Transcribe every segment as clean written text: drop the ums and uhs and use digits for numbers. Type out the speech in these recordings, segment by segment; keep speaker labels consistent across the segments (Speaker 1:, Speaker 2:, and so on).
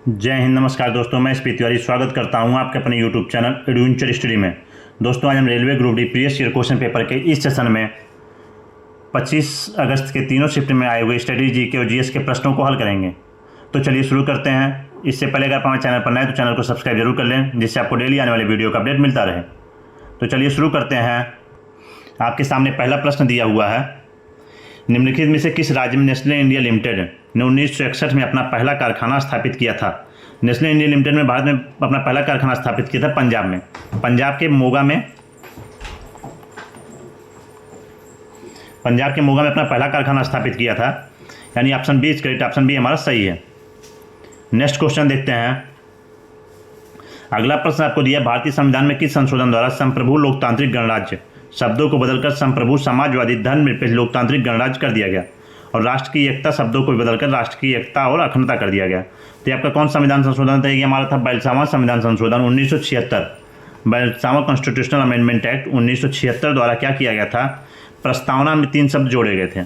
Speaker 1: जय हिंद। नमस्कार दोस्तों, मैं एसपी तिवारी स्वागत करता हूं आपके अपने यूट्यूब चैनल एडवेंचर स्टडी में। दोस्तों, आज हम railway group D previous year question paper के इस सेशन में 25 अगस्त के तीनों शिफ्ट में आए हुए स्टडी जीके और जीएस के प्रश्नों को हल करेंगे। तो चलिए शुरू करते हैं। इससे पहले अगर आप हमारे चैनल पर नए तो चैनल को सब्सक्राइब जरूर कर लें, जिससे आपको डेली आने वाले वीडियो का अपडेट मिलता रहे। तो चलिए शुरू करते हैं। आपके सामने पहला प्रश्न दिया हुआ है, निम्नलिखित में से किस राज्य में नेस्ले इंडिया लिमिटेड ने 1961 में अपना पहला कारखाना स्थापित किया था। नेस्ले इंडिया लिमिटेड में भारत में अपना पहला कारखाना स्थापित किया था पंजाब में। पंजाब के मोगा में अपना पहला कारखाना स्थापित किया था, यानी option B is correct. Option B हमारा सही है। नेक्स्ट क्वेश्चन देखते हैं। अगला प्रश्न आपको दिया, भारतीय संविधान में किस संशोधन द्वारा संप्रभु लोकतांत्रिक गणराज्य शब्दों को बदलकर संप्रभु समाजवादी धर्मनिरपेक्ष लोकतांत्रिक गणराज्य कर दिया गया, और राष्ट्र की एकता शब्दों को बदलकर राष्ट्र की एकता और अखंडता कर दिया गया। तो आपका कौन संविधान संशोधन था? ये हमारा था 42वां संविधान संशोधन 1976। 42वां कॉन्स्टिट्यूशनल अमेंडमेंट एक्ट 1976 द्वारा क्या किया गया था? प्रस्तावना में 3 शब्द जोड़े गए थे।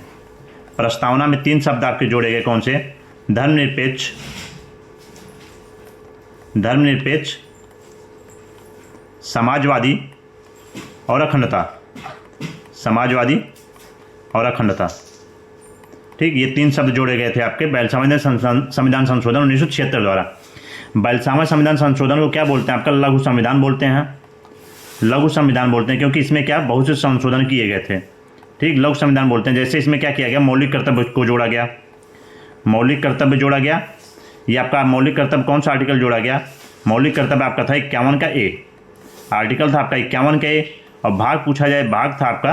Speaker 1: प्रस्तावना में 3 शब्द आपके जोड़े गए, कौन से? धर्मनिरपेक्ष, समाजवादी और अखंडता। समाजवादी और अखंडता, ठीक, ये 3 शब्द जोड़े गए थे आपके 42वां संविधान संशोधन 1976 द्वारा। 42वां संविधान संशोधन को क्या बोलते हैं? आपका लघु संविधान बोलते हैं। लघु संविधान बोलते हैं क्योंकि इसमें क्या बहुत से संशोधन किए गए थे, ठीक, लघु संविधान बोलते हैं। जैसे इसमें क्या किया गया? मौलिक कर्तव्य को जोड़ा गया। मौलिक कर्तव्य जोड़ा गया। ये आपका मौलिक कर्तव्य कौन सा आर्टिकल जोड़ा गया? मौलिक कर्तव्य आपका था 51 का ए। आर्टिकल था आपका 51 का ए, और भाग पूछा जाए, भाग था आपका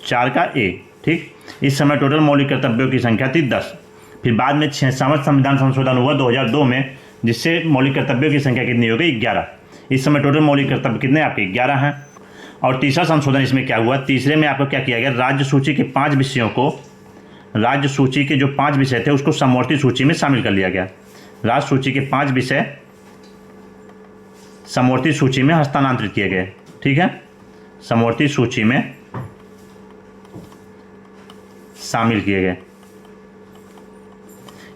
Speaker 1: 4 का ए, ठीक। इस समय टोटल मौलिक कर्तव्यों की संख्या थी 10। फिर बाद में 6वां संविधान संशोधन हुआ 2002 में, जिससे मौलिक कर्तव्यों की संख्या कितनी हो गई? 11। इस समय टोटल मौलिक कर्तव्य कितने आपके? 11 हैं। और तीसरा संशोधन इसमें क्या हुआ? तीसरे में आपको क्या किया गया? राज्य सूची के 5 विषयों को, राज्य सूची के जो 5 विषय थे उसको समवर्ती सूची में शामिल कर लिया गया। राज्य सूची के 5 विषय समवर्ती सूची में हस्तांतरित किए गए, ठीक है, समवर्ती सूची में शामिल किए गए।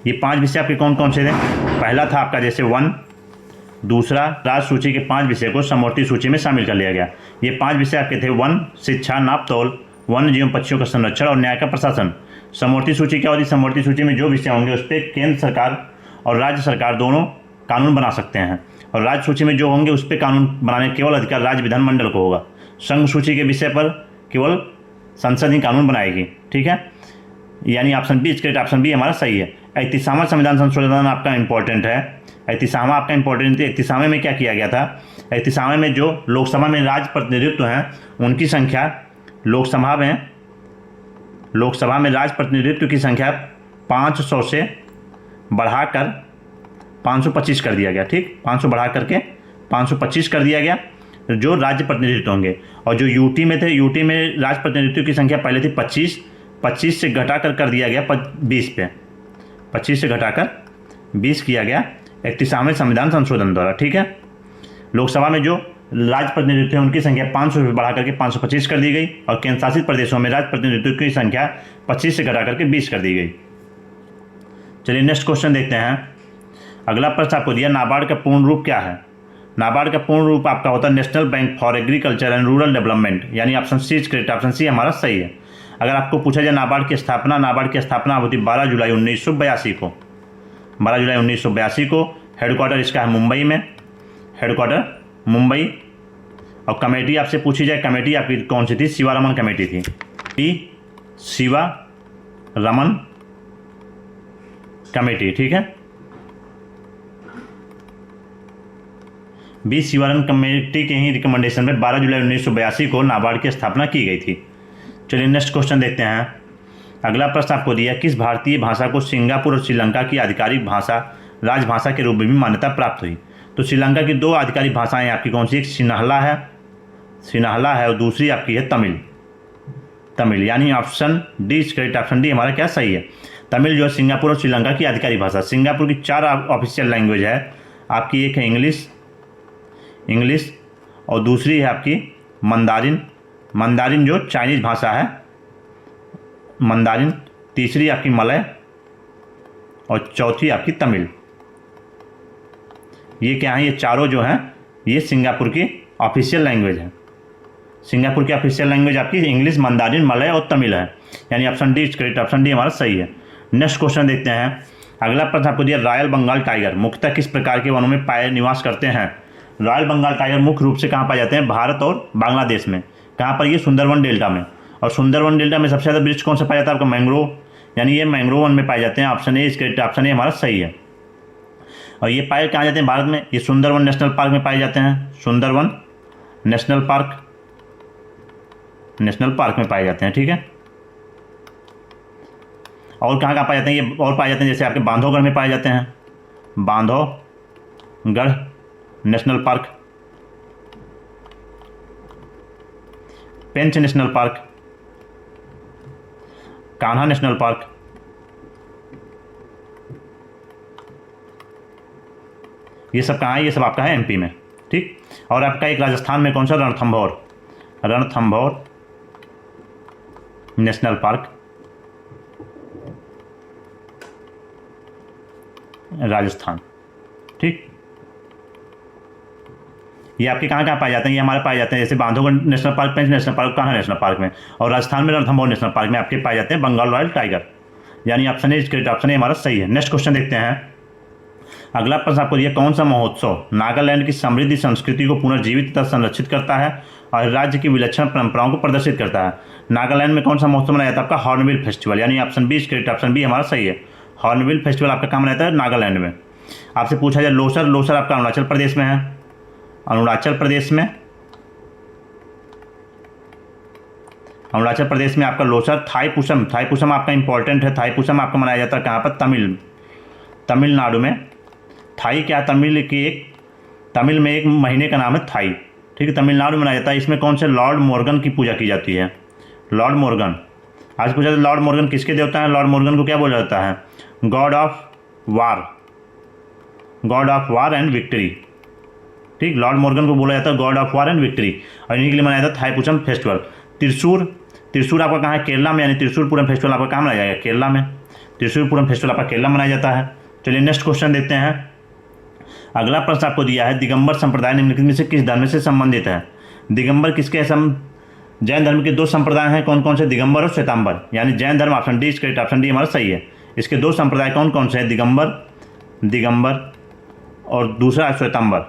Speaker 1: ये 5 विषय आपके कौन कौन से थे? पहला था आपका जैसे वन। दूसरा, राज्य सूची के 5 विषय को समवर्ती सूची में शामिल कर लिया गया। ये 5 विषय आपके थे वन, शिक्षा, नापतोल, वन्य जीव पक्षियों का संरक्षण और न्याय का प्रशासन। समवर्ती सूची क्या होती है? समवर्ती सूची में जो विषय होंगे उस पर केंद्र सरकार और राज्य सरकार दोनों कानून बना सकते हैं, और राज्य सूची में जो होंगे उस पर कानून बनाने केवल अधिकार राज्य विधानमंडल को होगा। संघ सूची के विषय पर केवल संसद ही कानून बनाएगी, ठीक है, यानी option B is correct. Option B हमारा सही है। 31वां संविधान संशोधन आपका इंपॉर्टेंट है। 31वां आपका इंपॉर्टेंट है। 31वें में क्या किया गया था? 31वें में जो लोकसभा में राज्य प्रतिनिधित्व हैं उनकी संख्या, लोकसभा में राज्य प्रतिनिधित्व की संख्या 500 से बढ़ाकर 525 कर दिया गया, ठीक, 500 बढ़ा करके 525 कर दिया गया जो राज्य प्रतिनिधित्व होंगे। और जो यूटी में थे, यूटी में राज्य प्रतिनिधित्व की संख्या पहले थी 25 से घटाकर कर दिया गया 20 पे, 25 से घटाकर 20 किया गया 31वें संविधान संशोधन द्वारा, ठीक है। लोकसभा में जो राज्य प्रतिनिधित्व है उनकी संख्या 500 से बढ़ा करके 525 कर दी गई, और केंद्र शासित प्रदेशों में राज्य प्रतिनिधित्व की संख्या 25 से घटा करके 20 कर दी गई। चलिए नेक्स्ट क्वेश्चन देखते हैं। अगला प्रश्न आपको दिया, नाबार्ड का पूर्ण रूप क्या है? नाबार्ड का पूर्ण रूप आपका होता है national bank for agriculture and rural development, यानी option C is correct. Option C हमारा सही है। अगर आपको पूछा जाए नाबार्ड की स्थापना होती 12 जुलाई 1982 को। 12 जुलाई 1982 को। हेडक्वार्टर इसका है मुंबई में, हेडक्वार्टर मुंबई। और कमेटी आपसे पूछी जाए, कमेटी आपकी कौन सी थी? शिवारमन कमेटी थी। शिवारमन कमेटी, ठीक है, बी शिवारमन कमेटी के ही रिकमेंडेशन में 12 जुलाई 1982 को नाबार्ड की स्थापना की गई थी। चलिए नेक्स्ट क्वेश्चन देखते हैं। अगला प्रश्न आपको दिया, किस भारतीय भाषा को सिंगापुर और श्रीलंका की आधिकारिक भाषा राजभाषा के रूप में भी मान्यता प्राप्त हुई? तो श्रीलंका की 2 आधिकारिक भाषाएं आपकी कौन सी? एक सिन्हला है और दूसरी आपकी है तमिल, यानी option D is correct. Option D हमारा क्या सही है। तमिल जो है सिंगापुर और श्रीलंका की आधिकारिक भाषा। सिंगापुर की 4 ऑफिशियल लैंग्वेज है आपकी। एक है इंग्लिश और दूसरी है आपकी मंदारिन जो चाइनीज़ भाषा है, मंदारिन। तीसरी आपकी मलय और चौथी आपकी तमिल। ये क्या है, ये चारों जो हैं ये सिंगापुर की ऑफिशियल लैंग्वेज है। सिंगापुर की ऑफिशियल लैंग्वेज आपकी इंग्लिश, मंदारिन, मलय और तमिल है। यानी option D correct, option D हमारा सही है। नेक्स्ट क्वेश्चन देखते हैं। अगला प्रश्न आपको दिया, रॉयल बंगाल टाइगर मुख्यतः किस प्रकार के वनों में पाए निवास करते हैं। रॉयल बंगाल टाइगर मुख्य रूप से कहाँ पाए जाते हैं, भारत और बांग्लादेश में। कहाँ पर, ये सुंदरवन डेल्टा में। और सुंदरवन डेल्टा में सबसे ज़्यादा वृक्ष कौन सा पाया जाता है आपका, मैंग्रोव। यानी ये मैंग्रोव वन में पाए जाते हैं। Option A correct, option A हमारा सही है। और ये पाए कहाँ जाते हैं, भारत में, ये सुंदरवन नेशनल पार्क में पाए जाते हैं। सुंदरवन नेशनल पार्क में पाए जाते हैं, ठीक है। और कहाँ पाए जाते हैं, ये और पाए जाते हैं जैसे आपके बांधवगढ़ में पाए जाते हैं, Bandhavgarh national park, Pench national park, Kanha national park, ये सब कहाँ है, ये सब आपका है एमपी में, ठीक। और आपका एक राजस्थान में कौन सा, रणथंभौर नेशनल पार्क, राजस्थान, ठीक। ये आपके कहाँ पाए जाते हैं, ये हमारे पाए जाते हैं जैसे Bandhavgarh national park, Pench national park, Kanha national park में। और राजस्थान में रणथंभौर नेशनल पार्क में आपके पाए जाते हैं बंगाल रॉयल टाइगर। यानी option A correct, option A हमारा सही है। नेक्स्ट क्वेश्चन देखते हैं। अगला प्रश्न आपको दिया, कौन सा महोत्सव नागालैंड की समृद्ध संस्कृति को पुनर्जीवित तथा संरक्षित करता है और राज्य की विलक्षण परंपराओं को प्रदर्शित करता है। नागालैंड में कौन सा महोत्सव मनाया जाता है आपका, हॉर्नबिल फेस्टिवल। यानी option B correct, option B हमारा सही है। हॉर्नबिल फेस्टिवल आपका कहाँ मनाया जाता है, नागालैंड में। आपसे पूछा जाए लोसर आपका अरुणाचल प्रदेश में है। अरुणाचल प्रदेश में आपका लोसर। थाईपुसम आपका इंपॉर्टेंट है। थाईपुसम आपका मनाया जाता है कहाँ पर, तमिलनाडु में। थाई क्या, तमिल में एक महीने का नाम है थाई, ठीक है। तमिलनाडु में मनाया जाता है। इसमें कौन से लॉर्ड मोर्गन की पूजा की जाती है, लॉर्ड मोर्गन। आज पूछा था लॉर्ड मोर्गन किसके देवता हैं, लॉर्ड मोर्गन को क्या बोला जाता है, God of war and victory, ठीक। लॉर्ड मोर्गन को बोला जाता है God of war and victory. और इन्हीं के लिए मनाया जाता है थाईपुसम फेस्टिवल। त्रिशूर आपका कहाँ है, केरला में। यानी त्रिशूरपुरम फेस्टिवल आपका कहाँ मनाया जाएगा, केरला में। त्रिशूरपुरम फेस्टिवल आपका केरला मनाया जाता है। चलिए नेक्स्ट क्वेश्चन देखते हैं। अगला प्रश्न आपको दिया है, दिगंबर संप्रदाय निम्नलिखित में से किस धर्म से संबंधित है। दिगंबर किसके जैन धर्म के दो संप्रदाय हैं, कौन कौन से, दिगंबर और श्वेतांबर। यानी जैन धर्म option D correct, option D हमारा सही है। इसके दो संप्रदाय कौन कौन से हैं, दिगंबर और दूसरा श्वेतांबर,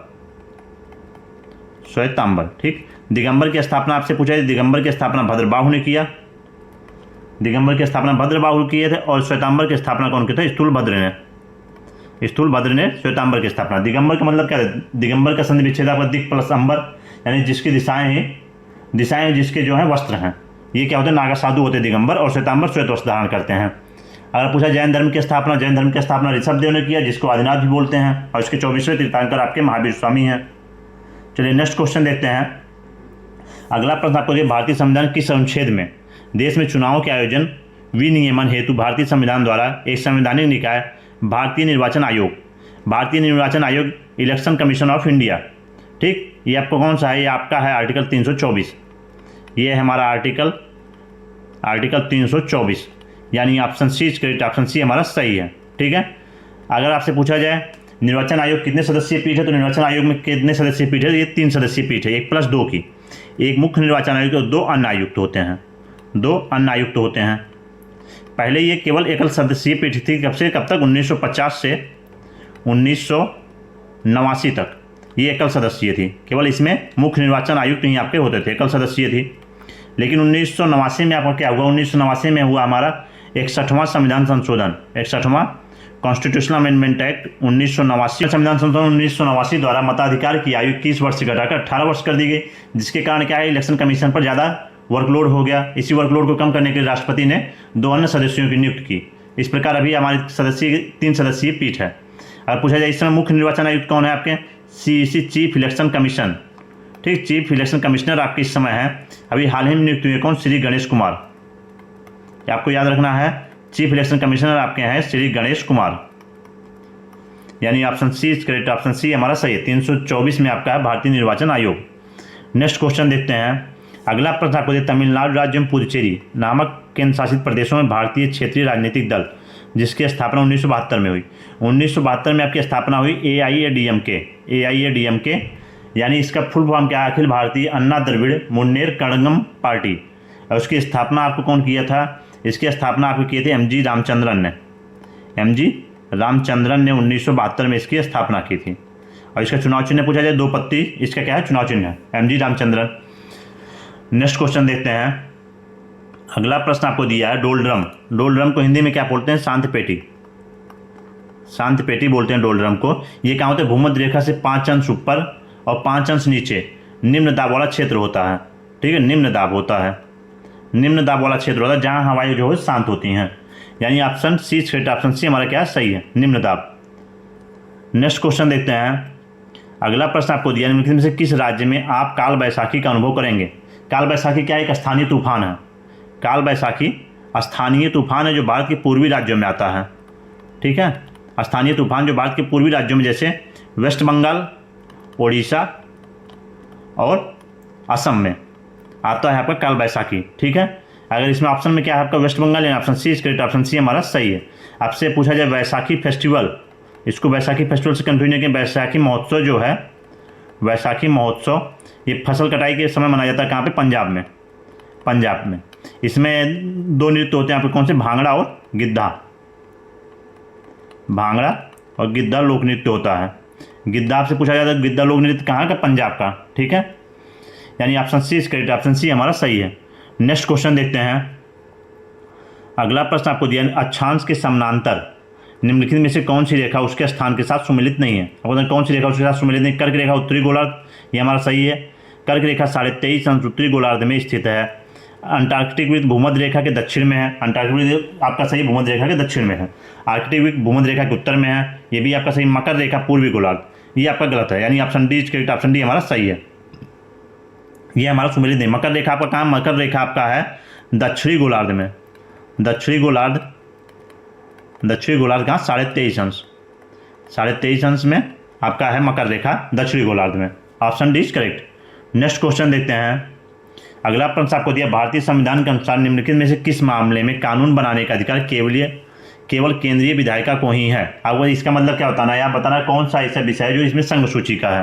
Speaker 1: ठीक। दिगंबर की स्थापना आपसे पूछा है, दिगंबर की स्थापना भद्रबाहु ने किया। दिगंबर की स्थापना भद्रबाहु किए थे। और श्वेतांबर की स्थापना कौन किया था, स्थूलभद्र ने श्वेतांबर की स्थापना। दिगंबर का मतलब क्या है, दिगंबर का संधि विच्छेद आपका दिक् प्लस अंबर, यानी जिसकी दिशाएं जिसके जो है वस्त्र हैं, ये क्या होते हैं, नागा साधु होते हैं दिगंबर। और श्वेतांबर श्वेत वस्त्र धारण करते हैं। अगर पूछा जैन धर्म की स्थापना ऋषभदेव ने किया, जिसको आदिनाथ भी बोलते हैं। और इसके 24वें तीर्थंकर आपके महावीर स्वामी हैं। चलिए नेक्स्ट क्वेश्चन देखते हैं। अगला प्रश्न आपको दिया, भारतीय संविधान किस अनुच्छेद में देश में चुनावों के आयोजन विनियमन हेतु भारतीय संविधान द्वारा एक संवैधानिक निकाय भारतीय निर्वाचन आयोग इलेक्शन कमीशन ऑफ इंडिया, ठीक। ये आपको कौन सा है, ये आपका है आर्टिकल 324। ये है हमारा आर्टिकल 324। यानी option C correct, option C हमारा सही है, ठीक है। अगर आपसे पूछा जाए निर्वाचन आयोग कितने सदस्यीय पीठ है, तो निर्वाचन आयोग में कितने सदस्यीय पीठ है, ये 3 सदस्यीय पीठ है, 1+2 की। एक मुख्य निर्वाचन आयुक्त और 2 अन्य आयुक्त होते हैं। पहले ये केवल एकल सदस्यीय पीठ थी, कब तक, 1950 से 1989 तक ये एकल सदस्यीय थी। केवल इसमें मुख्य निर्वाचन आयुक्त ही आपके होते थे, एकल सदस्यीय थी। लेकिन 1989 में आपका क्या हुआ, 1989 में हुआ हमारा 61वां संविधान संशोधन, 61वां कॉन्स्टिट्यूशनल अमेंडमेंट एक्ट 1989। संविधान संशोधन 1989 द्वारा मताधिकार की आयु 21 वर्ष से घटाकर 18 वर्ष कर दी गई, जिसके कारण क्या है, इलेक्शन कमीशन पर ज़्यादा वर्कलोड हो गया। इसी वर्कलोड को कम करने के लिए राष्ट्रपति ने 2 अन्य सदस्यों की नियुक्ति की। इस प्रकार अभी हमारी 3 सदस्यीय पीठ है। अगर पूछा जाए इस समय मुख्य निर्वाचन आयुक्त कौन है आपके, CEC चीफ इलेक्शन कमीशन, ठीक। चीफ इलेक्शन कमिश्नर आपके इस समय है, अभी हाल ही में नियुक्त हुए कौन, श्री गणेश कुमार। आपको याद रखना है, चीफ इलेक्शन कमिश्नर आपके हैं श्री गणेश कुमार। यानी option C correct, option C हमारा सही है। 324 में आपका है भारतीय निर्वाचन आयोग। नेक्स्ट क्वेश्चन देखते हैं। अगला प्रश्न आपको तमिलनाडु राज्य एवं पुदुचेरी नामक केंद्र शासित प्रदेशों में भारतीय क्षेत्रीय राजनीतिक दल जिसकी स्थापना 1972 में हुई। 1972 में आपकी स्थापना हुई AIADMK, यानी इसका फुल फॉर्म क्या है, अखिल भारतीय अन्ना द्रविड़ मुन्नेर कड़गम पार्टी। और उसकी स्थापना आपको कौन किया था, इसकी स्थापना आपको किए थे MG रामचंद्रन ने। MG रामचंद्रन ने 1972 में इसकी स्थापना की थी। और इसका चुनाव चिन्ह पूछा जाए 2 पत्ती, इसका क्या है चुनाव चिन्ह है, MG रामचंद्रन। नेक्स्ट क्वेश्चन देखते हैं। अगला प्रश्न आपको दिया है डोलड्रम। डोलड्रम को हिंदी में क्या बोलते हैं, शांत पेटी। शांत पेटी बोलते हैं डोलड्रम को। ये क्या होता है, भूमध्य रेखा से 5 अंश ऊपर और 5 अंश नीचे निम्न दाब वाला क्षेत्र होता है। ठीक है, निम्न दाब होता है, निम्न दाब वाला क्षेत्र होता है जहाँ हवाएं जो है शांत होती हैं। यानी ऑप्शन सी, ऑप्शन सी हमारा क्या है, सही है, निम्न दाब। नेक्स्ट क्वेश्चन देखते हैं। अगला प्रश्न आपको दिया, निम्नलिखित में से किस राज्य में आप काल वैसाखी का अनुभव करेंगे। काल वैसाखी क्या है, एक स्थानीय तूफान है। काल वैसाखी स्थानीय तूफान है जो भारत के पूर्वी राज्यों में आता है। ठीक है, स्थानीय तूफान जो भारत के पूर्वी राज्यों में जैसे वेस्ट बंगाल, ओडिशा और असम में आता है आपका काल वैसाखी। ठीक है, अगर इसमें ऑप्शन में क्या है आपका वेस्ट बंगाल, यानी option C correct, option C हमारा सही है। आपसे पूछा जाए वैसाखी फेस्टिवल, इसको वैसाखी फेस्टिवल से कंफ्यूज नहीं किया। वैसाखी महोत्सव जो है, वैसाखी महोत्सव ये फसल कटाई के समय मनाया जाता है। कहाँ पे, पंजाब में, पंजाब में। इसमें 2 नृत्य होते हैं आपके, कौन से, भांगड़ा और गिद्धा। भांगड़ा और गिद्धा लोक नृत्य होता है। गिद्धा आपसे पूछा जाता है गिद्धा लोक नृत्य कहाँ का, पंजाब का। ठीक है, यानी option C correct, option C हमारा सही है। नेक्स्ट क्वेश्चन देखते हैं। अगला प्रश्न आपको दिया, अक्षांश के समानांतर निम्नलिखित में से कौन सी रेखा उसके स्थान के साथ सुमिलित नहीं है। अब कौन सी रेखा उसके साथ सुमिलित नहीं, कर्क रेखा उत्तरी गोलार्ध, ये हमारा सही है। कर्क रेखा 23.5 अंश उत्तरी गोलार्ध में स्थित है। अंटार्कटिक वृत्त भूमध्य रेखा के दक्षिण में है। अंटार्कटिक वृत्त आपका सही भूमध्य रेखा के दक्षिण में है। आर्कटिक वृत्त भूमध्य रेखा के उत्तर में है, ये भी आपका सही। मकर रेखा पूर्वी गोलार्ध, ये आपका गलत है, यानी option D correct, option D हमारा सही है। ये हमारा सुमिलित नहीं। मकर रेखा आपका कहाँ, मकर रेखा आपका है दक्षिणी गोलार्ध में। दक्षिणी गोलार्ध, दक्षिणी गोलार्ध कहाँ, 23.5 अंश, 23.5 अंश में आपका है मकर रेखा दक्षिणी गोलार्ध में। Option D correct. Next question देखते हैं। अगला प्रश्न आपको दिया, भारतीय संविधान के अनुसार निम्नलिखित में से किस मामले में कानून बनाने का अधिकार केवल केंद्रीय विधायिका को ही है। आपको इसका मतलब क्या बताना है, आप बताना कौन सा ऐसा विषय है जो इसमें संघ सूची का है।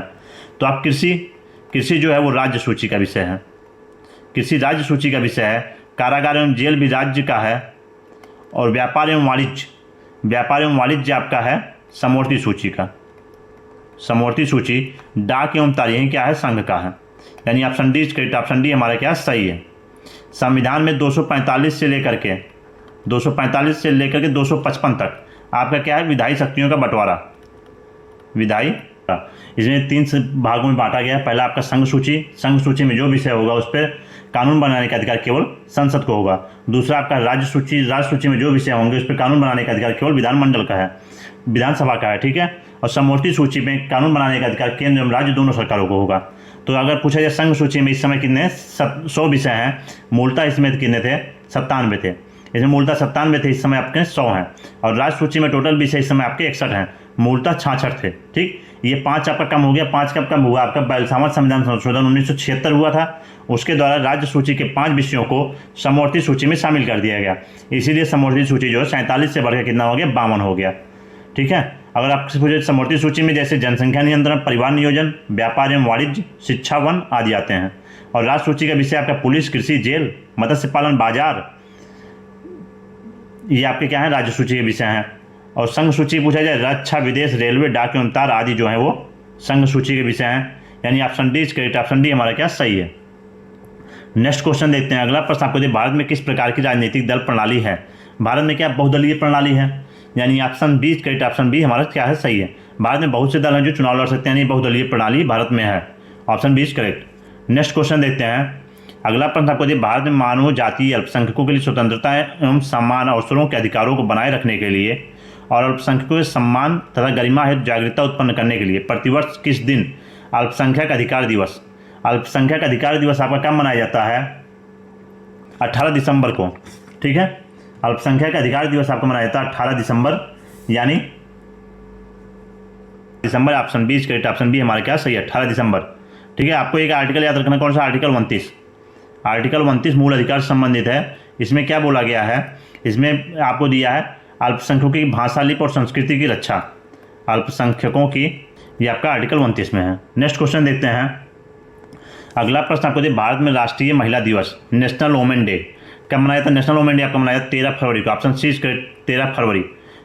Speaker 1: तो आप कृषि जो है वो राज्य सूची का विषय है, कृषि राज्य सूची का विषय है। कारागार एवं जेल भी राज्य का है। और व्यापार एवं वाणिज्य आपका है समवर्ती सूची का, समवर्ती सूची। डाक एवं तारीख क्या है, संघ का है, यानी option D correct, option D हमारा क्या सही है। संविधान में 245 से लेकर के 255 तक आपका क्या है, विधायी शक्तियों का बंटवारा, विधायी। इसमें 3 भागों में बांटा गया है। पहला आपका संघ सूची, संघ सूची में जो विषय होगा उस पर कानून बनाने का अधिकार केवल संसद को होगा। दूसरा आपका राज्य सूची, राज्य सूची में जो विषय होंगे उस पर कानून बनाने का अधिकार केवल विधानमंडल का है, विधानसभा का है। ठीक है, और समवर्ती सूची में कानून बनाने का अधिकार केंद्र एवं राज्य दोनों सरकारों को होगा। तो अगर पूछा जाए संघ सूची में इस समय कितने 100 विषय हैं, मूलतः इसमें कितने थे, 97 थे। इसमें मूलतः 97 थे, इस समय आपके 100 हैं। और राज्य सूची में टोटल विषय इस समय आपके 61 हैं, मूलतः 66 थे। ठीक, ये 5 आपका कम हो गया। 5 कब कम हुआ, आपका 42वां संविधान संशोधन 1976 हुआ था, उसके द्वारा राज्य सूची के 5 विषयों को समवर्ती सूची में शामिल कर दिया गया। इसीलिए समवर्ती सूची जो है 47 से बढ़कर कितना हो गया, 52 हो गया। ठीक है, अगर आपसे पूछे समवर्ती सूची में जैसे जनसंख्या नियंत्रण, परिवार नियोजन, व्यापार एवं वाणिज्य, शिक्षा, वन आदि आते हैं। और राज्य सूची का विषय आपका पुलिस, कृषि, जेल, मत्स्य पालन, बाजार, ये आपके क्या है, राज्य सूची के विषय हैं। और संघ सूची पूछा जाए रक्षा, विदेश, रेलवे, डाक एवं तार आदि जो है वो संघ सूची के विषय हैं, यानी option D correct, option D हमारा क्या सही है। नेक्स्ट क्वेश्चन देखते हैं। अगला प्रश्न आपको, भारत में किस प्रकार की राजनीतिक दल प्रणाली है। भारत में क्या बहुदलीय प्रणाली है, यानी option B correct, option B हमारा क्या है सही है। भारत में बहुत से दल हैं जो चुनाव लड़ सकते हैं, यानी बहुदलीय प्रणाली भारत में है, option B correct. Next question देखते हैं। अगला प्रश्न आपको दिया, भारत में मानव जाति अल्पसंख्यकों के लिए स्वतंत्रता एवं समान अवसरों के अधिकारों को बनाए रखने के लिए और अल्पसंख्यकों के सम्मान तथा गरिमा हेतु जागरूकता उत्पन्न करने के लिए प्रतिवर्ष किस दिन अल्पसंख्यक अधिकार दिवस, अल्पसंख्यक अधिकार दिवस आपका कब मनाया जाता है, 18 दिसंबर को। ठीक है, अल्पसंख्यक अधिकार दिवस आपको मनाया जाता है 18 दिसंबर, यानी दिसंबर, option B correct, option B हमारा क्या सही है, 18 दिसंबर। ठीक है, आपको एक आर्टिकल याद रखना, कौन सा, आर्टिकल 29। आर्टिकल 29 मूल अधिकार से संबंधित है। इसमें क्या बोला गया है, इसमें आपको दिया है अल्पसंख्यकों की भाषा, लिपि और संस्कृति की रक्षा, अल्पसंख्यकों की, ये आपका आर्टिकल 29 में है। नेक्स्ट क्वेश्चन देखते हैं। अगला प्रश्न आपको दिया, भारत में राष्ट्रीय महिला दिवस, नेशनल वुमेन डे कब मनाया जाता है? नेशनल वुमेन डे आपका मनाया जाता है 13 फरवरी को। ऑप्शन सी 13 फरवरी।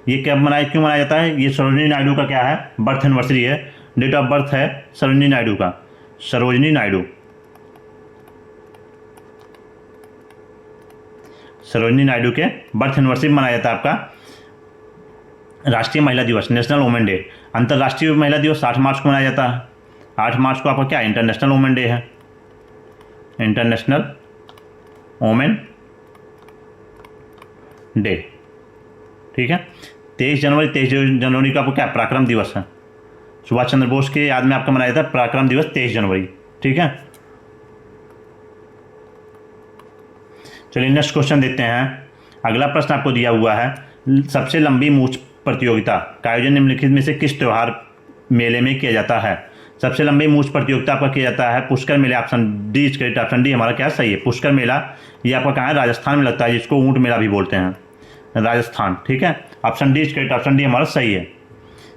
Speaker 1: ये कब मनाया, क्यों मनाया जाता है? ये सरोजिनी नायडू का क्या है, बर्थ एनिवर्सरी है, डेट ऑफ बर्थ है सरोजिनी नायडू का, सरोजिनी नायडू, सरोजिनी नायडू के बर्थ एनिवर्सरी मनाया जाता है आपका राष्ट्रीय महिला दिवस, नेशनल वुमेन डे। अंतर्राष्ट्रीय महिला दिवस 8 मार्च को मनाया जाता है। 8 मार्च को आपका क्या इंटरनेशनल वुमेन डे है, इंटरनेशनल वुमेन डे, ठीक है। 23 जनवरी का आपको क्या पराक्रम दिवस है, सुभाष चंद्र बोस के याद में आपका मनाया जाता है पराक्रम दिवस 23 जनवरी, ठीक है। चलिए नेक्स्ट क्वेश्चन देखते हैं। अगला प्रश्न आपको दिया हुआ है, सबसे लंबी मूंछ प्रतियोगिता का आयोजन निम्नलिखित में से किस त्योहार मेले में किया जाता है? सबसे लंबी मूंछ प्रतियोगिता आपका किया जाता है Pushkar Mela. Option D is correct, option D हमारा क्या सही है, पुष्कर मेला। ये आपका कहाँ है, राजस्थान में लगता है, जिसको ऊंट मेला भी बोलते हैं, राजस्थान, ठीक है। Option D is correct, option D हमारा सही है।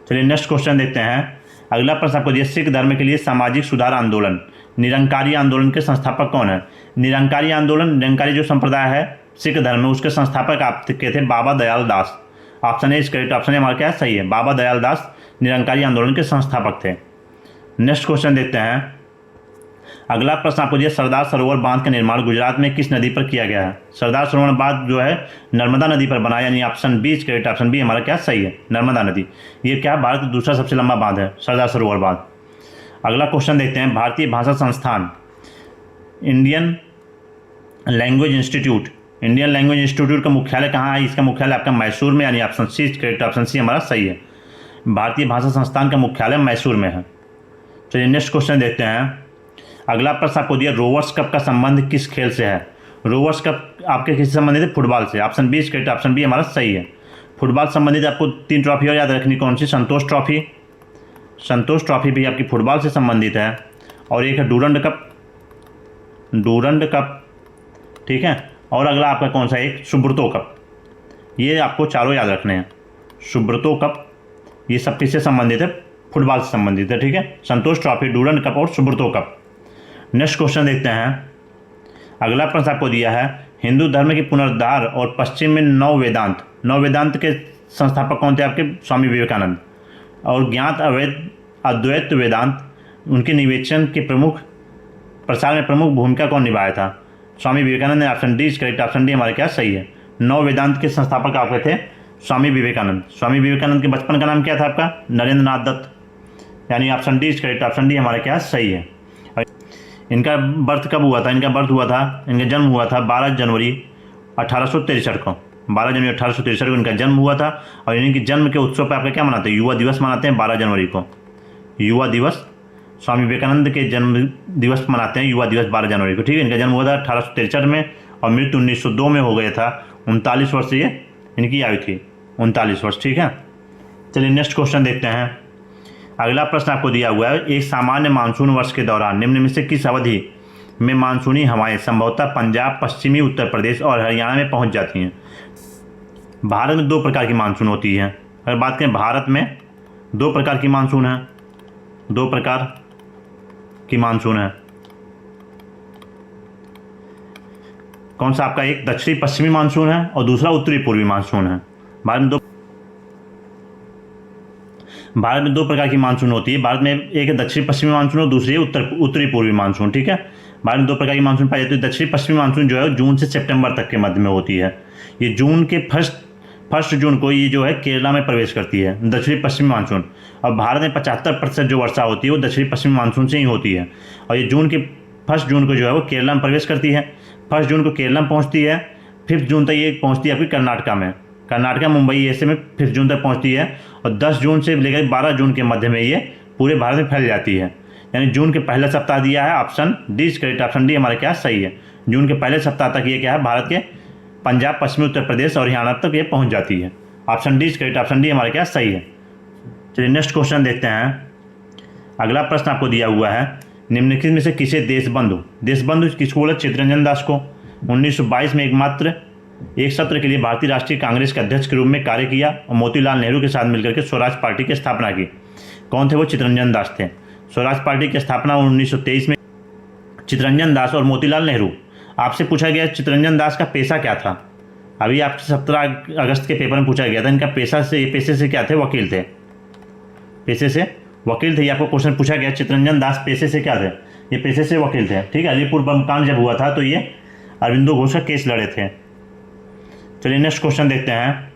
Speaker 1: चलिए नेक्स्ट क्वेश्चन देखते हैं। अगला प्रश्न आपको दिया, सिख धर्म के लिए सामाजिक सुधार आंदोलन, निरंकारी आंदोलन के संस्थापक कौन है? निरंकारी जो संप्रदाय है सिख धर्म में, उसके संस्थापक आपके थे Baba Dayal Das. Option A is correct, option A हमारा क्या सही है, बाबा दयाल दास निरंकारी आंदोलन के संस्थापक थे। नेक्स्ट क्वेश्चन देखते हैं। अगला प्रश्न आपको दिया, सरदार सरोवर बांध का निर्माण गुजरात में किस नदी पर किया गया है? सरदार सरोवर बांध जो है नर्मदा नदी पर बना, यानी option B is correct, option B हमारा क्या सही है, नर्मदा नदी। ये क्या भारत का दूसरा सबसे लंबा बांध है, सरदार सरोवर बांध। अगला क्वेश्चन देखते हैं, भारतीय भाषा संस्थान, इंडियन लैंग्वेज इंस्टीट्यूट का मुख्यालय कहाँ है? इसका मुख्यालय आपका मैसूर में, यानी option C is correct, option C हमारा सही है, भारतीय भाषा संस्थान का मुख्यालय मैसूर में है। चलिए नेक्स्ट क्वेश्चन देखते हैं। अगला प्रश्न आपको दिया, रोवर्स कप का संबंध किस खेल से है? रोवर्स कप आपके किससे संबंधित है? फुटबॉल से। Option B is correct, option B हमारा सही है, फुटबॉल संबंधित। आपको 3 ट्रॉफी और याद रखनी, कौन सी? संतोष ट्रॉफी भी आपकी फुटबॉल से संबंधित है, और एक है डूरंड कप, ठीक है। और अगला आपका कौन सा, एक सुब्रतो कप। ये आपको चारों याद रखने हैं, सुब्रतो कप, ये सब किससे संबंधित है? फुटबॉल से संबंधित है, ठीक है। संतोष ट्रॉफी, डूरंड कप और सुब्रतो कप। नेक्स्ट क्वेश्चन देखते हैं। अगला प्रश्न आपको दिया है, हिंदू धर्म के पुनरुद्धार और पश्चिम में नव वेदांत के संस्थापक कौन थे? आपके स्वामी विवेकानंद। और ज्ञात अद्वैत वेदांत, उनके निवेचन के प्रसार में प्रमुख भूमिका कौन निभाया था? स्वामी विवेकानंद ने। Option D is correct, option D हमारे क्या सही है, नव वेदांत के संस्थापक आपके थे स्वामी विवेकानंद। स्वामी विवेकानंद के बचपन का नाम क्या था आपका? नरेंद्र नाथ दत्त, यानी option D is correct, option D हमारा क्या सही है। इनका बर्थ कब हुआ था? इनका जन्म हुआ था 12 जनवरी 1863 को, 12 जनवरी 1863 को इनका जन्म हुआ था। और इनके जन्म के उत्सव पर आपका क्या मनाते हैं? युवा दिवस मनाते हैं 12 जनवरी को, युवा दिवस। स्वामी विवेकानंद के जन्म दिवस मनाते हैं युवा दिवस 12 जनवरी को, ठीक है। इनका जन्म हुआ था 1863 में और मृत्यु 1902 में हो गया था। 39 वर्ष ये इनकी आयु थी, 39 वर्ष, ठीक है। चलिए नेक्स्ट क्वेश्चन देखते हैं। अगला प्रश्न आपको दिया हुआ है, एक सामान्य मानसून वर्ष के दौरान निम्न में से किस अवधि में मानसूनी हवाएं संभवतः पंजाब, पश्चिमी उत्तर प्रदेश और हरियाणा में पहुंच जाती हैं? भारत में 2 प्रकार की मानसून होती है। अगर बात करें भारत में 2 प्रकार की मानसून है, 2 प्रकार की मानसून है। कौन सा आपका? एक दक्षिणी पश्चिमी मानसून है और दूसरा उत्तरी पूर्वी मानसून है। भारत में दो प्रकार की मानसून होती है। भारत में एक है दक्षिणी पश्चिमी मानसून और दूसरी है उत्तरी पूर्वी मानसून, ठीक है। भारत में 2 प्रकार की मानसून पाई जाती है। दक्षिणी पश्चिमी मानसून जो है जून से सितंबर तक के मध्य में होती है। ये जून के फर्स्ट जून को ये जो है केरला में प्रवेश करती है, दक्षिणी पश्चिमी मानसून। और भारत में 75% जो वर्षा होती है वो दक्षिणी पश्चिमी मानसून से ही होती है। और ये जून के 1 जून को जो है वो केरला में प्रवेश करती है। 1 जून को केरला में पहुँचती है, 5 जून तक ये पहुँचती है आपकी कर्नाटका में, मुंबई ऐसे में 5 जून तक पहुँचती है। और 10 जून से लेकर 12 जून के मध्य में ये पूरे भारत में फैल जाती है। यानी जून के पहले सप्ताह दिया है, option D is correct, option D हमारा क्या सही है। जून के पहले सप्ताह तक ये क्या है, भारत के पंजाब, पश्चिमी उत्तर प्रदेश और हरियाणा तक ये पहुंच जाती है। Option D is correct, option D हमारा क्या सही है। चलिए नेक्स्ट क्वेश्चन देखते हैं। अगला प्रश्न आपको दिया हुआ है, निम्नलिखित में से किसे देशबंधु किसको बोला? चित्तरंजन दास को। 1922 में एकमात्र एक सत्र के लिए भारतीय राष्ट्रीय कांग्रेस के अध्यक्ष के रूप में कार्य किया और मोतीलाल नेहरू के साथ मिलकर के स्वराज पार्टी की स्थापना की। कौन थे वो? चित्तरंजन दास थे। स्वराज पार्टी की स्थापना 1923 में चित्तरंजन दास और मोतीलाल नेहरू। आपसे पूछा गया चित्तरंजन दास का पेशा क्या था? अभी आपसे 17 अगस्त के पेपर में पूछा गया था इनका पेशे से क्या थे? वकील थे। पेशे से वकील थे। ये आपको क्वेश्चन पूछा गया चित्तरंजन दास पेशे से क्या थे? ये पेशे से वकील थे। ठीक है। अलीपुर बम कांड जब हुआ था तो ये अरविंदो घोष का केस लड़े थे। चलिए नेक्स्ट क्वेश्चन देखते हैं।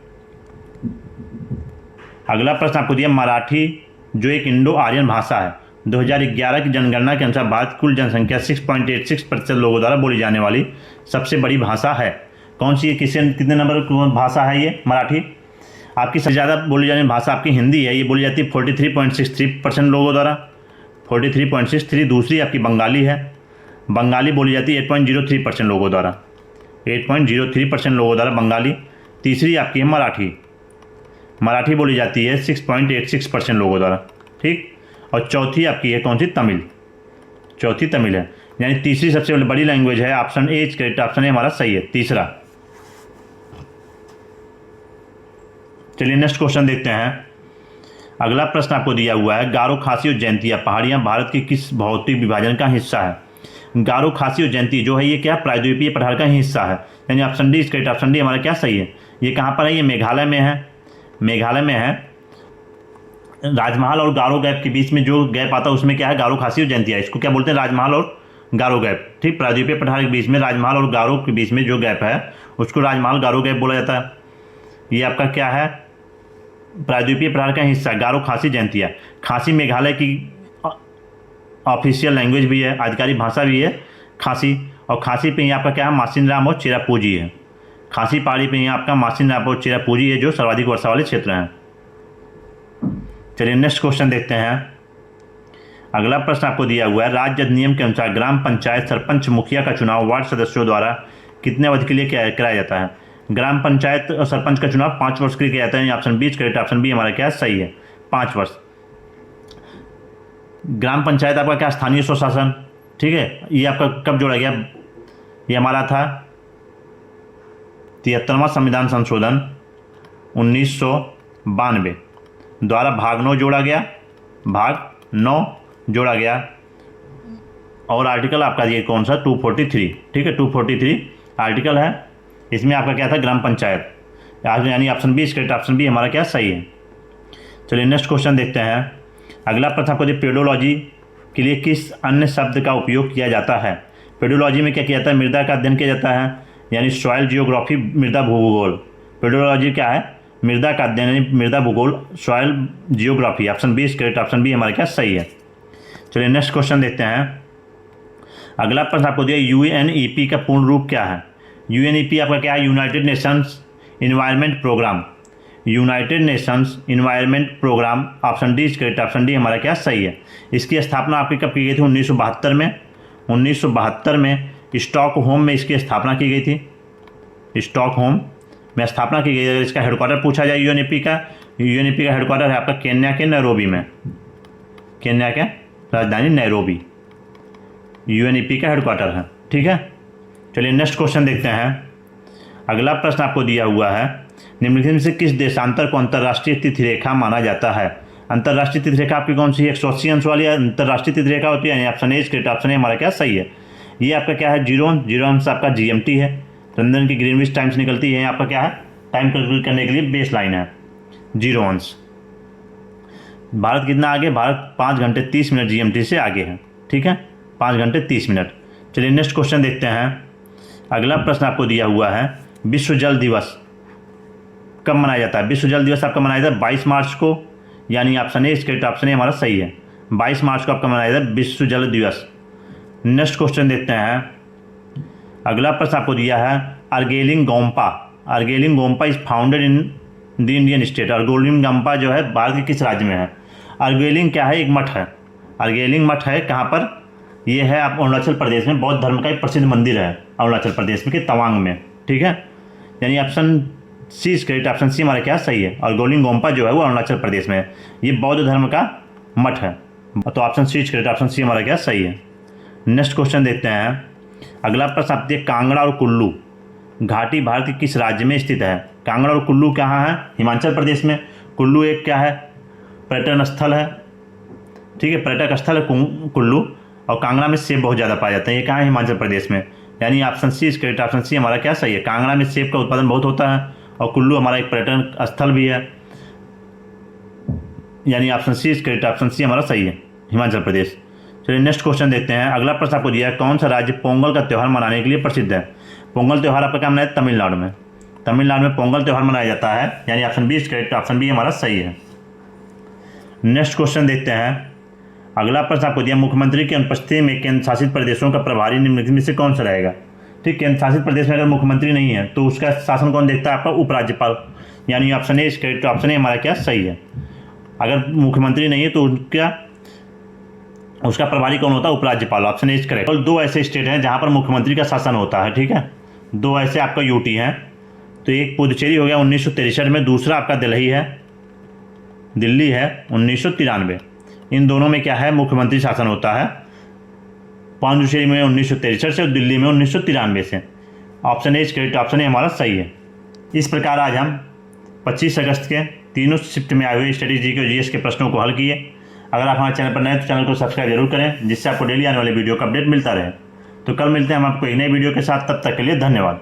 Speaker 1: अगला प्रश्न आपको दिया, मराठी जो एक इंडो आर्यन भाषा है, 2011 की जनगणना के अनुसार भारत की कुल जनसंख्या 6.86% लोगों द्वारा बोली जाने वाली सबसे बड़ी भाषा है। कौन सी? कितने नंबर भाषा है ये? मराठी। आपकी सबसे ज़्यादा बोली जाने वाली भाषा आपकी हिंदी है। ये बोली जाती है 43.63% लोगों द्वारा, 43.63। दूसरी आपकी बंगाली है। बंगाली बोली जाती है 8.03% लोगों द्वारा, 8.03% लोगों द्वारा बंगाली। तीसरी आपकी है मराठी। मराठी बोली जाती है 6.86% लोगों द्वारा। ठीक। और चौथी आपकी है कौन सी? तमिल। चौथी तमिल है। यानी तीसरी सबसे बड़ी लैंग्वेज है। ऑप्शन ए करेक्ट ऑप्शन है हमारा सही है, तीसरा। चलिए नेक्स्ट क्वेश्चन देखते हैं। अगला प्रश्न आपको दिया हुआ है, गारो खासी और जयंतिया पहाड़ियाँ भारत की किस भौतिक विभाजन का हिस्सा है? गारो खासी और जयंती जो है ये क्या? प्रायद्वीपीय पठार का हिस्सा है। यानी option D correct option D हमारा क्या सही है? ये कहाँ पर है? ये मेघालय में है। मेघालय में है। राजमहल और गारो गैप के बीच में जो गैप आता है उसमें क्या है? गारो खासी और जयंतिया। इसको क्या बोलते हैं? राजमहल और गारो गैप। ठीक। प्रायद्वीपीय पठार के बीच में राजमहल और गारो के बीच में जो गैप है उसको राजमहल गारो गैप बोला जाता है। ये आपका क्या है? प्रायद्वीपीय पठार का हिस्सा, गारो खासी जयंतिया। खासी मेघालय की ऑफिशियल लैंग्वेज भी है, आधिकारिक भाषा भी है खासी। और खासी पे ही आपका क्या है? मासिन राम और चेरापूंजी है। खासी पहाड़ी पे ही आपका मासिन राम और चेरापूंजी है जो सर्वाधिक वर्षा वाले क्षेत्र हैं। चलिए नेक्स्ट क्वेश्चन देखते हैं। अगला प्रश्न आपको दिया हुआ है, राज्य अधिनियम के अनुसार ग्राम पंचायत सरपंच मुखिया का चुनाव वार्ड सदस्यों द्वारा कितने अवधि के लिए कराया जाता है? ग्राम पंचायत और सरपंच का चुनाव 5 वर्ष के लिए किया जाता है। Option B correct option B हमारा क्या सही है? 5 वर्ष। ग्राम पंचायत आपका क्या? स्थानीय स्वशासन। ठीक है। ये आपका कब जोड़ा गया? ये हमारा था 73वां संविधान संशोधन 1992 द्वारा भाग 9 जोड़ा गया, भाग 9 जोड़ा गया। और आर्टिकल आपका ये कौन सा? 243। ठीक है। 243 आर्टिकल है। इसमें आपका क्या था? ग्राम पंचायत। यानी option B correct option B हमारा क्या सही है? चलिए नेक्स्ट क्वेश्चन देखते हैं। अगला प्रश्न आपको पेडोलॉजी के लिए किस अन्य शब्द का उपयोग किया जाता है? पेडोलॉजी में क्या किया जाता है? मृदा का अध्ययन किया जाता है, यानी सॉइल जियोग्राफी, मृदा भूगोल। पेडोलॉजी क्या है? मृदा का अध्ययन यानी मृदा भूगोल, soil geography. Option B correct option B हमारा क्या सही है? चलिए नेक्स्ट क्वेश्चन देखते हैं। अगला प्रश्न आपको दिया, यूएनईपी का पूर्ण रूप क्या है? यूएनईपी आपका क्या है? United Nations environment programme. United Nations environment programme. Option D correct option D हमारा क्या सही है? इसकी स्थापना आपकी कब की गई थी? 1972 में। 1972 में स्टॉकहोम में इसकी स्थापना की गई थी। स्टॉकहोम में स्थापना की गई। अगर इसका हेडक्वार्टर पूछा जाए यूएनईपी का हेडक्वार्टर है आपका केन्या के नैरोबी में। केन्या के राजधानी नैरोबी यूएनईपी का हेडक्वार्टर है। ठीक है। चलिए नेक्स्ट क्वेश्चन देखते हैं। अगला प्रश्न आपको दिया हुआ है, निम्नलिखित में से किस देशांतर को अंतर्राष्ट्रीय तिथि रेखा माना जाता है? अंतर्राष्ट्रीय तिथि रेखा आपकी कौन सी है? 180 अंश वाली अंतर्राष्ट्रीय तिथि रेखा होती है। Option A correct option A हमारा क्या सही है? ये आपका क्या है? 0 अंश आपका जीएमटी है। लंदन की ग्रीनविच टाइम्स निकलती है। आपका क्या है? टाइम कैलकुलेट करने के लिए बेस लाइन है 0 अंश। भारत कितना आगे? भारत 5 घंटे 30 मिनट जीएमटी से आगे है। ठीक है। 5 घंटे 30 मिनट। चलिए नेक्स्ट क्वेश्चन देखते हैं। अगला प्रश्न आपको दिया हुआ है, विश्व जल दिवस कब मनाया जाता है? विश्व जल दिवस आपका मनाया जाता है 22 मार्च को। यानी option A correct option A हमारा सही है। 22 मार्च को आपका मनाया जाता है विश्व जल दिवस। नेक्स्ट क्वेश्चन देखते हैं। अगला प्रश्न आपको दिया है, Urgelling Gompa. Urgelling Gompa is founded in the Indian state. Urgelling Gompa जो है भारत के किस राज्य में है? अर्गेलिंग क्या है? एक मठ है। अर्गेलिंग मठ है कहाँ पर? ये है आप अरुणाचल प्रदेश में। बौद्ध धर्म का एक प्रसिद्ध मंदिर है अरुणाचल प्रदेश में के तवांग में। ठीक है। यानी option C correct option C हमारा क्या सही है? और अर्गेलिंग गोम्पा जो है वो अरुणाचल प्रदेश में है। ये बौद्ध धर्म का मठ है। तो option C correct option C हमारा क्या सही है? नेक्स्ट क्वेश्चन देखते हैं। अगला प्रश्न आप देखिए, कांगड़ा और कुल्लू घाटी भारत के किस राज्य में स्थित है? कांगड़ा और कुल्लू कहाँ है? हिमाचल प्रदेश में। कुल्लू एक क्या है? पर्यटन स्थल है, ठीक है, पर्यटक स्थल है कुल्लू। और कांगड़ा में सेब बहुत ज़्यादा पाए जाते हैं, ये कहाँ है? हिमाचल प्रदेश में। यानी option C is correct, option C हमारा क्या सही है? कांगड़ा में सेब का उत्पादन बहुत होता है और कुल्लू हमारा एक पर्यटन स्थल भी है, यानी option C is correct, option C हमारा सही है, हिमाचल प्रदेश। चलिए नेक्स्ट क्वेश्चन देखते हैं। अगला प्रश्न आपको दिया है, कौन सा राज्य पोंगल का त्यौहार मनाने के लिए प्रसिद्ध है? पोंगल त्यौहार आपका क्या मनाया? तमिलनाडु में। तमिलनाडु में पोंगल त्यौहार मनाया जाता है, यानी option B is correct, option B हमारा सही है। नेक्स्ट क्वेश्चन देखते हैं। अगला प्रश्न आपको दिया, मुख्यमंत्री की अनुपस्थिति में केंद्र शासित प्रदेशों का प्रभारी निम्नलिखित में से कौन सा रहेगा? ठीक, केंद्र शासित प्रदेश में अगर मुख्यमंत्री नहीं है तो उसका शासन कौन देखता है? आपका उपराज्यपाल, यानी option A is correct, option A हमारा क्या सही है। अगर मुख्यमंत्री नहीं है तो उसका प्रभारी कौन होता है? उपराज्यपाल, ऑप्शन ए इज करेक्ट। और दो ऐसे स्टेट हैं जहां पर मुख्यमंत्री का शासन होता है, ठीक है, दो ऐसे आपका यूटी हैं। तो एक पुदुचेरी हो गया 1963 में, दूसरा आपका दिल्ली है 1993। इन दोनों में क्या है? मुख्यमंत्री शासन होता है। पुदुचेरी में 1963 से और दिल्ली में 1993 से। Option A is correct, option A हमारा सही है। इस प्रकार आज हम 25 अगस्त के तीनों शिफ्ट में आए हुए स्ट्रेटेजी के जीएस के प्रश्नों को हल किए। अगर आप हमारे चैनल पर नए तो चैनल को सब्सक्राइब जरूर करें, जिससे आपको डेली आने वाले वीडियो का अपडेट मिलता रहे। तो कल मिलते हैं हम आपको एक नई वीडियो के साथ, तब तक के लिए धन्यवाद।